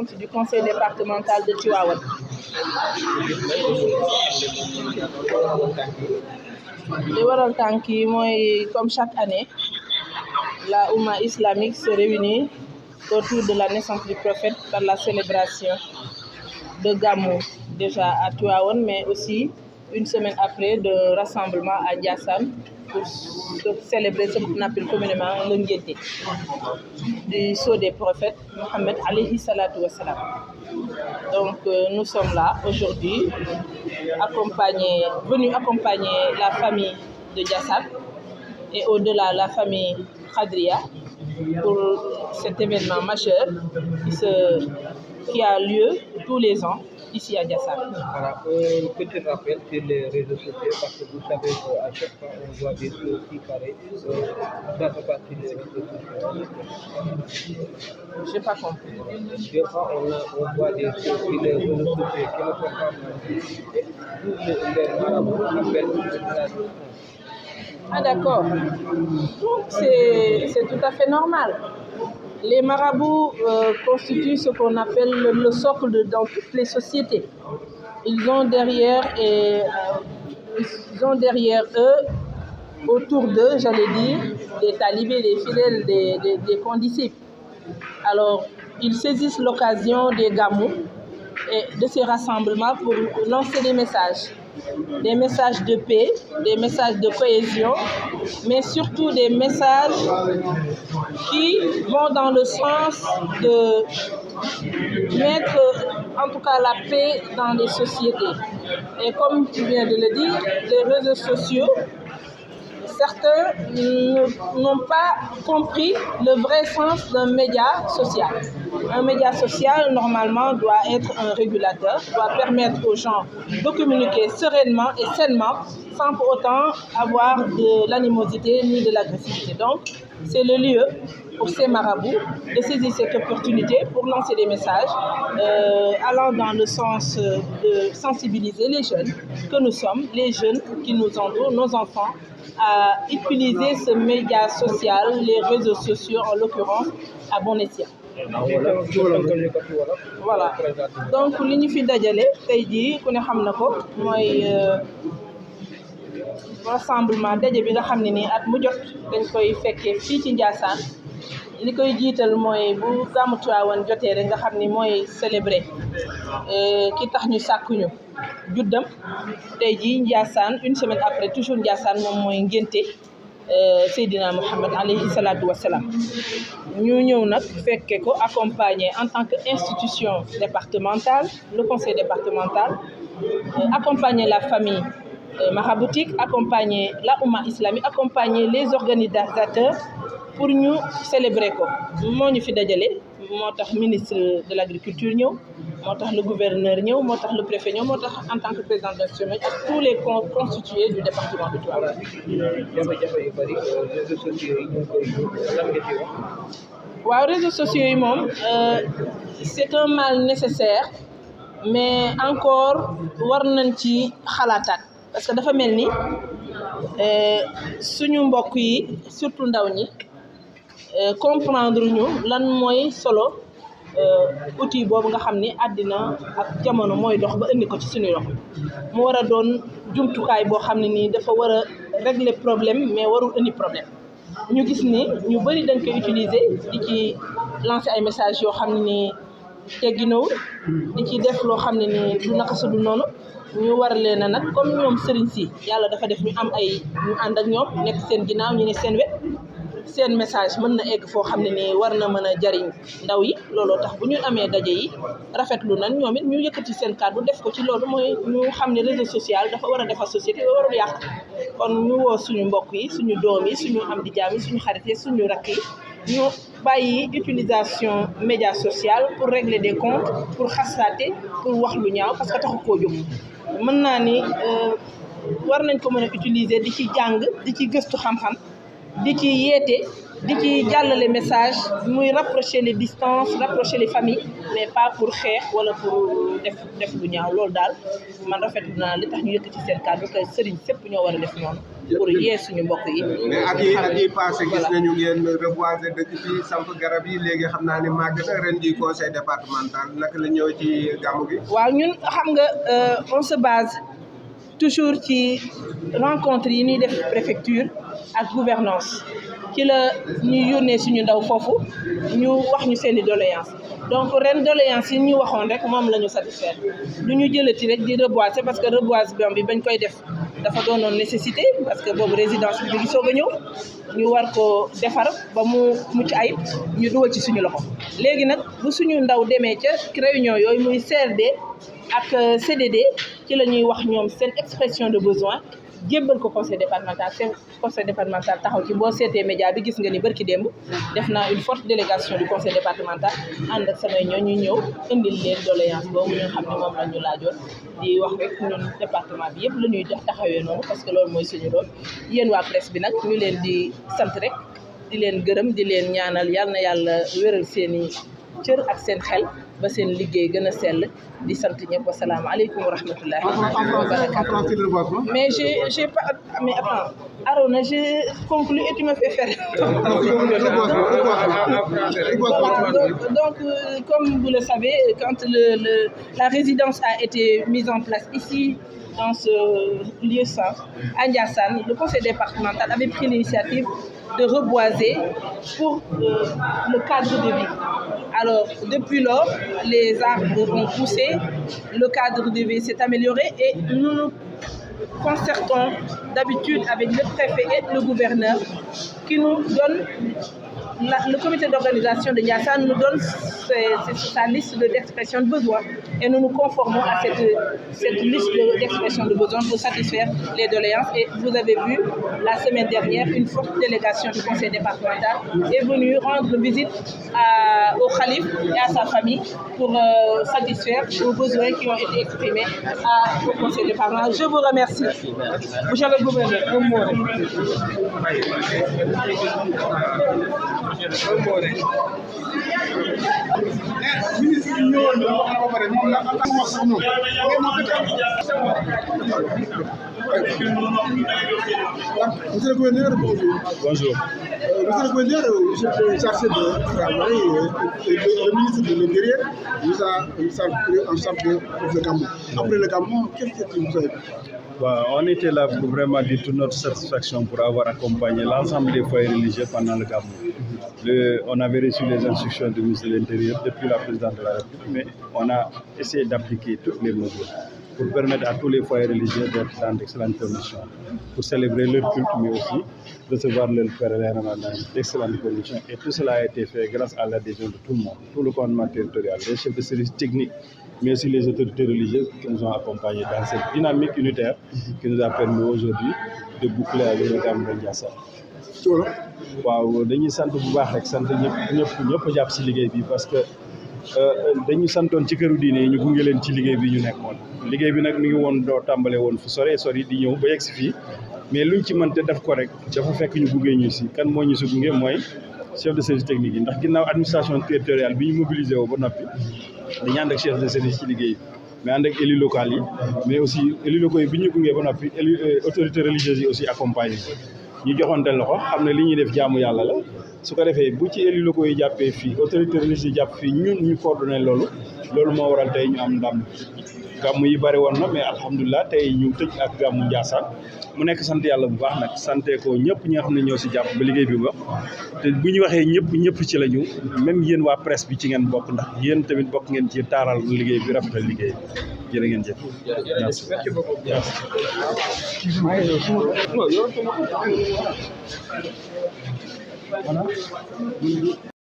présidente du conseil départemental de Tivaouane. li waral tànk yi mooy comme chaque année la Oumma islamique se réunit autour de la naissance du prophète par la célébration de Gamou déjà à Tivaouane, mais aussi une semaine après de rassemblement à Ndiassane pour célébrer ce qu'on appelle communément le Ngénte du sceau des prophètes Mohammed alayhi salatu wassalam. Donc nous sommes là aujourd'hui venus accompagner la famille de Ndiassane et au-delà la famille Khadria pour cet événement majeur qui a lieu tous les ans ici à Ndiassane. Voilà, un petit rappel sur les réseaux sociaux parce que vous savez qu'à chaque fois on voit des choses qui paraissent, ça fait partie des réseaux sociaux. J'ai pas compris. Des fois on voit des choses sur les réseaux sociaux qui ne sont pas modifiées. Les marabouts appellent la. Ah d'accord. Donc c'est tout à fait normal. Les marabouts constituent ce qu'on appelle le socle dans toutes les sociétés. Ils ont derrière eux, autour d'eux, j'allais dire, des talibés, des fidèles, des condisciples. Alors, ils saisissent l'occasion des gamous et de ces rassemblements pour lancer des messages de paix, des messages de cohésion, mais surtout des messages qui vont dans le sens de mettre en tout cas la paix dans les sociétés. Et comme tu viens de le dire, les réseaux sociaux, certains n'ont pas compris le vrai sens d'un média social. Un média social, normalement, doit être un régulateur, doit permettre aux gens de communiquer sereinement et sainement, sans pour autant avoir de l'animosité ni de l'agressivité. Donc, c'est le lieu pour ces marabouts de saisir cette opportunité pour lancer des messages allant dans le sens de sensibiliser les jeunes que nous sommes, les jeunes qui nous entourent, nos enfants, à utiliser ce média social, les réseaux sociaux en l'occurrence, à bon escient. Voilà. Donc li ñu fi dajale tey jii ku ne xam na ko mooy rassemblement daje bi nga xam ne nii at mu jot dañ koy fekkee fii ci Ndiassane li koy jiital mooy bu Gamou Tivaouane jotee rek nga xam ni mooy célébrer ki tax ñu sàkkuñu juddam tey jii Ndiassane une semaine après toujours Ndiassane moom mooy ngénte Seydina Mohamed alayhi salatu wassalam. ñu ñëw nag fekke ko accompagner en tant que institution départementale le conseil départemental accompagner la famille maraboutique, accompagner la Oumma islamique, accompagner les organisateurs pour ñu célébrer ko moo ñu fi dajale moo tax ministre de l'agriculture ñëw moo tax le gouverneur ñëw moo tax le préfet ñëw moo tax en tant que président d'institution ak tous les constitués du département de Tivaouane. jafe-jafe yu bari réseaux sociaux yi ñu koy lan nga ci wax. waaw réseaux sociaux yi moom c'est un mal nécessaire mais encore war nañ ci xalaataat parce que dafa mel ni suñu mbokk yi surtout ndaw ñi comprendre ñu lan mooy solo outil boobu nga xam ni àddina ak jamono mooy dox ba indi ko ci suñu loxo mu war a doon jumtukaay boo xam ne nii dafa war a régler problème mais warul indi problème ñu gis ni ñu bari dañ koy utiliser di ci lancer ay messages yoo xam ne nii tegginawul di ci def loo xam ne nii du naka su du noonu ñu war leen a nag comme ñoom sëriñ si yàlla dafa def ñu am ñu ànd ak ñoom nekk seen ginnaaw ñu ne seen wet seen message mën na egg foo xam ne nii war na mën a jariñ ndaw yi looloo tax bu ñu amee daje yi rafetlu nañ ñoom it ñu yëkkati seen kàddu def ko ci loolu mooy ñu xam ne réseau social dafa war a defar société ba warul yàq kon ñu woo suñu mbokk yi suñu doom yi suñu am di jaam yi suñu xarit yi suñu rakk yi ñu bàyyi utilisation média social pour régler des comptes pour xasaate pour wax lu ñaaw parce que taxu koo jóg mën naa ni war nañ ko mën a utiliser di ci jàng di ci gëstu xam-xam di ci yeete di ci jàllale message muy rapprocher les distances rapprocher les familles mais pas pour xeex wala pour def lu ñaaw loolu daal man rafetlu naa li tax ñu yëkk ci seen kàddu que sëriñ fépp ñoo war a def noonu pour yee suñu mbokk yi. mais at yi passé gis nañu ngeen reboiser dëkk bi samp garab yi léegi xam naa ne màgg na ren di conseil départemental naka la ñëw ci gàmmu gi. waaw ñun xam nga on se base toujours ci rencontre yi ñuy def préfecture ak gouvernance ci la ñuy yónnee suñu ndaw foofu ñu wax ñu seeni doléance donc ren doléance yi ñu waxoon rek moom la ñu satisfaire du ñu jëlati rek di reboiser parce que reboisement bi bañ koy def dafa doonoon nécessité parce que boobu résidence bi ngi soog a ñëw ñu war ko defar ba mu mucc ayib ñu dugal ci suñu loxo léegi nag bu suñu ndaw demee ca réunion yooyu muy CRD ak CDD ci la ñuy wax ñoom seen expression de besoin jébbal ko conseil départemental taxaw ci boo seetee média bi gis nga ni barki démb def naa une forte délégation du conseil départemental ànd ak samay ñoo ñu ñëw indil leen doléance boobu ñu xam ne moom la ñu laajoon di wax rek ñun département bi yëpp la ñuy jox taxawee noonu parce que loolu mooy suñu rôle yéen waa presse bi nag ñu leen di sant rek di leen gërëm di leen ñaanal yal na yàlla wéral seen i cër ak seen xel ba seen liggéey gën a sell di sant ñëpp wasalaamaaleykum wa rahmatullahi wa barakatuh. Mais j'ai pas mais attends Arona j'ai conclu et tu me fais faire. Donc comme vous le savez quand la résidence a été mise en place ici dans ce lieu saint à Ndiassane, le conseil départemental avait pris l'initiative de reboiser pour le cadre de vie. Alors, depuis lors, les arbres ont poussé, le cadre de vie s'est amélioré et nous nous concertons d'habitude avec le préfet et le gouverneur qui nous donne, le comité d'organisation de Ndiassane nous donne sa liste d'expression de besoins et nous nous conformons à cette liste d'expression de besoins pour satisfaire les doléances. Et vous avez vu, la semaine dernière, une forte délégation du conseil départemental est venue rendre visite au Khalif et à sa famille pour satisfaire aux besoins qui ont été exprimés au conseil départemental. Je vous remercie. Monsieur le gouverneur, un mot. Monsieur le gouverneur, bonjour. Bonjour. Monsieur le gouverneur, je suis chargé de travail et le ministre de l'Intérieur nous a en charge de Gamou. Après le Gamou, qu'est-ce que vous avez fait? On était là pour vraiment dire toute notre satisfaction pour avoir accompagné l'ensemble des foyers religieux pendant le Gamou. On avait reçu les instructions du ministre de l'Intérieur depuis la présidente de la République, mais on a essayé d'appliquer toutes les mesures pour permettre à tous les foyers religieux d'être dans d'excellentes conditions, pour célébrer leur culte, mais aussi recevoir leur pèlerin dans d'excellentes conditions. Et tout cela a été fait grâce à l'adhésion de tout le monde, tout le commandement territorial, les chefs de services techniques, mais aussi les autorités religieuses qui nous ont accompagnés dans cette dynamique unitaire qui nous a permis aujourd'hui de boucler avec le Gamou de Ndiassane. waaw dañuy sant bu baax rek sant ñëpp jàpp si liggéey bi parce que dañu santoon ci këru diine yi ñu gunge leen ci liggéey bi ñu nekkoon liggéey bi nag mi ngi woon doo tàmbale woon fu sori di ñëw ba yegg si fii mais luñ ci mënte def ko rek dafa fekk ñu gunge ñu si kan moo ñu si gunge mooy chef de service technique yi ndax ginnaaw administration territoriale bi ñu mobilisé woo ba noppi dañu ànd ak chef de service ci liggéey mais ànd ak élus locaux yi mais aussi élus locaux yi bi ñu gunge ba noppi autorités religieuses yi aussi accompagné ñu joxonte loxo xam ne li ñuy def jaamu yàlla la su ko defee bu ci élus locaux yi jàppee fii autorité religieuse yi jàpp fii ñun ñu coordonné loolu moo waral tey ñu am ndam gàmmu yi bari woon na mais alhamdulilah tey ñu tëj ak gàmmu Ndiassane mu nekk sant yàlla bu baax nag sante ko ñëpp ñi nga xam ne ñoo si jàpp ba liggéey bi ba te bu ñu waxee ñëpp ci la ñu même yéen waa presse bi ci ngeen bokk ndax yéen tamit bokk ngeen ci taaral liggéey bi rafetal liggéey bi jërë ngeen jëf. Merci beaucoup. Voilà.